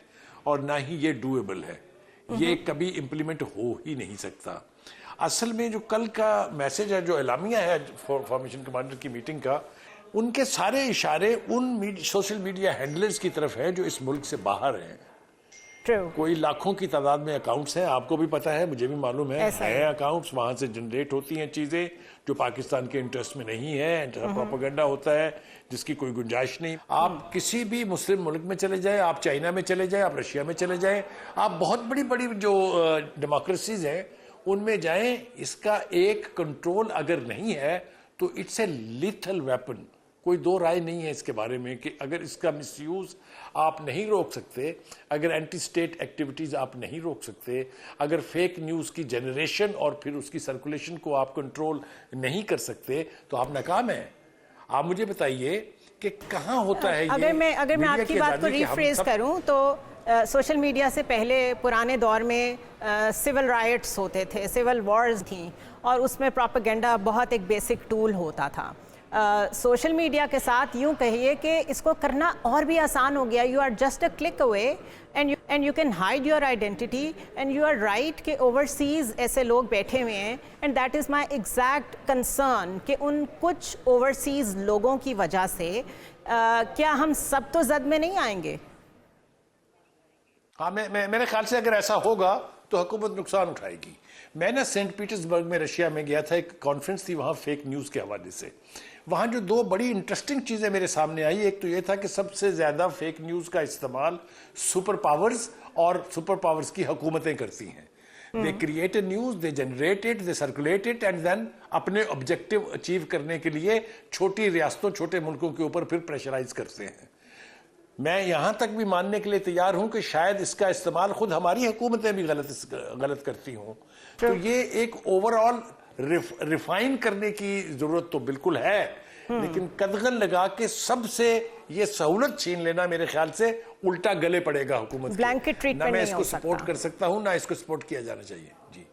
और ना ही ये डूएबल है। ये कभी इम्प्लीमेंट हो ही नहीं सकता। असल में जो कल का मैसेज है, जो एलामिया है फॉर्मेशन कमांडर की मीटिंग का, उनके सारे इशारे उन सोशल मीडिया हैंडलर्स की तरफ है जो इस मुल्क से बाहर हैं। कोई लाखों की तादाद में अकाउंट्स हैं, आपको भी पता है, मुझे भी मालूम है अकाउंट्स, वहां से जनरेट होती हैं चीजें जो पाकिस्तान के इंटरेस्ट में नहीं है। प्रोपेगेंडा होता है जिसकी कोई गुंजाइश नहीं। आप किसी भी मुस्लिम मुल्क में चले जाए, आप चाइना में चले जाए, आप रशिया में चले जाए, आप बहुत बड़ी बड़ी जो डेमोक्रेसीज हैं उनमें जाएं, इसका एक कंट्रोल अगर नहीं है तो इट्स ए लीथल वेपन। कोई दो राय नहीं है इसके बारे में कि अगर इसका मिसयूज आप नहीं रोक सकते, अगर एंटी स्टेट एक्टिविटीज़ आप नहीं रोक सकते, अगर फेक न्यूज़ की जनरेशन और फिर उसकी सर्कुलेशन को आप कंट्रोल नहीं कर सकते, तो आप नाकाम हैं। आप मुझे बताइए कि कहाँ होता है अगर मैं आपकी बात को रिफ्रेज करूँ तो सोशल मीडिया से पहले पुराने दौर में सिविल राइट्स होते थे, सिविल वॉर्स थी, और उसमें प्रोपेगेंडा बहुत एक बेसिक टूल होता था। सोशल मीडिया के साथ यूँ कहिए कि इसको करना और भी आसान हो गया। You are just a click away and you can hide your identity and you are right कि ओवरसीज़ ऐसे लोग बैठे हुए हैं। And that is my exact concern कि उन कुछ ओवरसीज़ लोगों की वजह से क्या हम सब तो जद में नहीं आएंगे? हाँ, मेरे ख्याल से अगर ऐसा होगा तो हुकूमत नुकसान उठाएगी। मैं ना सेंट पीटर्सबर्ग में रशिया में गया था, एक कॉन्फ्रेंस थी वहाँ फेक न्यूज़ के हवाले से। वहाँ जो दो बड़ी इंटरेस्टिंग चीज़ें मेरे सामने आई, एक तो ये था कि सबसे ज़्यादा फेक न्यूज़ का इस्तेमाल सुपर पावर्स और सुपर पावर्स की हुकूमतें करती हैं। They create a news, they generate it, they circulate it and then अपने ऑब्जेक्टिव अचीव करने के लिए छोटी रियासतों, छोटे मुल्कों के ऊपर फिर प्रेशराइज करते हैं। मैं यहां तक भी मानने के लिए तैयार हूं कि शायद इसका इस्तेमाल खुद हमारी हुकूमतें भी गलत करती हों। तो ये एक ओवरऑल रिफाइन करने की जरूरत तो बिल्कुल है, लेकिन कदगन लगा के सबसे ये सहूलत छीन लेना मेरे ख्याल से उल्टा गले पड़ेगा हुकूमत। ब्लैंकेट ट्रीटमेंट ना मैं इसको सपोर्ट कर सकता हूं, ना इसको सपोर्ट किया जाना चाहिए। जी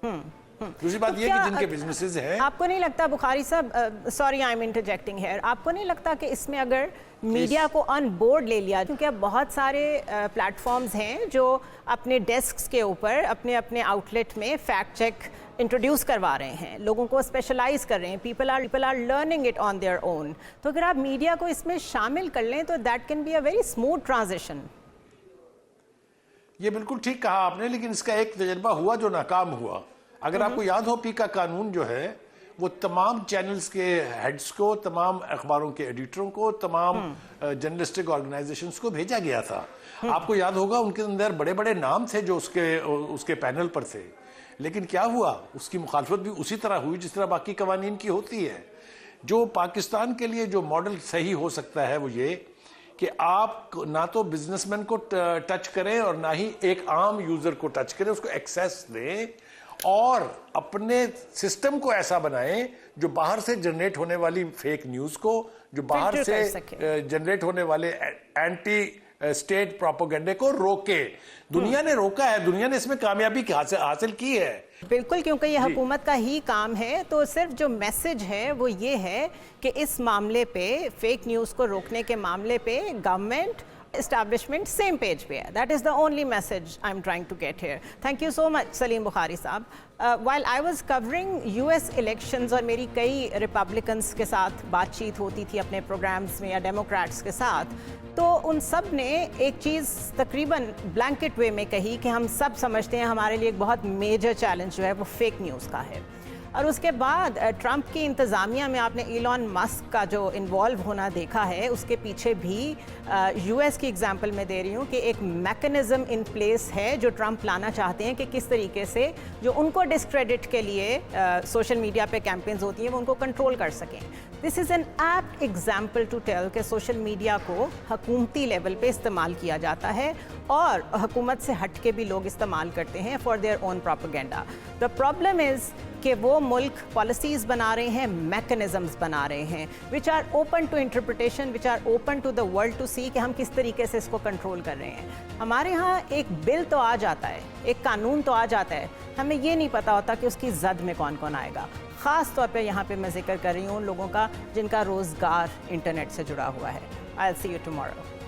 दूसरी बात ये कि जिनके बिजनेसेस हैं, आपको नहीं लगता बुखारी साहब, सॉरी आई एम इंटरजेक्टिंग हियर, आपको नहीं लगता कि इसमें अगर मीडिया को ऑन बोर्ड ले लिया, क्योंकि अब बहुत सारे प्लेटफॉर्म्स हैं जो अपने डेस्क्स के ऊपर अपने अपने आउटलेट में फैक्ट चेक इंट्रोड्यूस करवा रहे हैं, लोगों को स्पेशलाइज कर रहे हैं, people are learning it on their own, तो अगर आप मीडिया को इसमें शामिल कर लें तो that can be a very smooth transition. ये बिल्कुल ठीक कहा आपने, लेकिन इसका एक तजर्बा हुआ जो नाकाम हुआ। अगर आपको याद हो, पीका कानून जो है वो तमाम चैनल्स के हेड्स को, तमाम अखबारों के एडिटरों को, तमाम जर्नलिस्टिक ऑर्गेनाइजेशंस को भेजा गया था। आपको याद होगा उनके अंदर बड़े बड़े नाम थे जो उसके पैनल पर थे, लेकिन क्या हुआ, उसकी मुखालफत भी उसी तरह हुई जिस तरह बाकी कवानीन की होती है। जो पाकिस्तान के लिए जो मॉडल सही हो सकता है वो ये कि आप ना तो बिजनेसमैन को टच करें और ना ही एक आम यूजर को टच करें, उसको एक्सेस दें और अपने सिस्टम को ऐसा बनाएं जो बाहर से जनरेट होने वाली फेक न्यूज को, जो बाहर से जनरेट होने वाले एंटी स्टेट प्रोपेगेंडे को रोके। दुनिया ने रोका है, दुनिया ने इसमें कामयाबी हासिल की है। बिल्कुल, क्योंकि ये हुकूमत का ही काम है। तो सिर्फ जो मैसेज है वो ये है कि इस मामले पे, फेक न्यूज़ को रोकने के मामले पे गवर्नमेंट establishment same page पे है. That is the only message I'm trying to get here. Thank you so much Salim Bukhari साहब. While I was covering US elections और मेरी कई Republicans के साथ बातचीत होती थी अपने programs में या Democrats के साथ, तो उन सब ने एक चीज़ तकरीबन ब्लैंकेट वे में कही कि हम सब समझते हैं हमारे लिए एक बहुत मेजर चैलेंज जो है वो फेक न्यूज़ का है। और उसके बाद ट्रंप की इंतज़ामिया में आपने इलॉन मस्क का जो इन्वॉल्व होना देखा है, उसके पीछे भी यूएस की एग्जांपल मैं दे रही हूँ कि एक मैकेनिज़्म इन प्लेस है जो ट्रंप लाना चाहते हैं कि किस तरीके से जो उनको डिस्क्रेडिट के लिए सोशल मीडिया पे कैंपेन्स होती हैं वो उनको कंट्रोल कर सकें। This is an apt example to tell कि सोशल मीडिया को हुकूमती लेवल पे इस्तेमाल किया जाता है और हुकूमत से हट के भी लोग इस्तेमाल करते हैं for their own propaganda. The problem is कि वो मुल्क पॉलिसीज़ बना रहे हैं, मैकेनिज़म्स बना रहे हैं which are open to interpretation, which are open to the world to see कि हम किस तरीके से इसको कंट्रोल कर रहे हैं। हमारे यहाँ एक बिल तो आ जाता है, एक कानून तो आ जाता है, हमें ये नहीं पता होता कि उसकी जद में कौन कौन आएगा। ख़ास तौर पे यहाँ पे मैं जिक्र कर रही हूँ उन लोगों का जिनका रोज़गार इंटरनेट से जुड़ा हुआ है। I will see you tomorrow.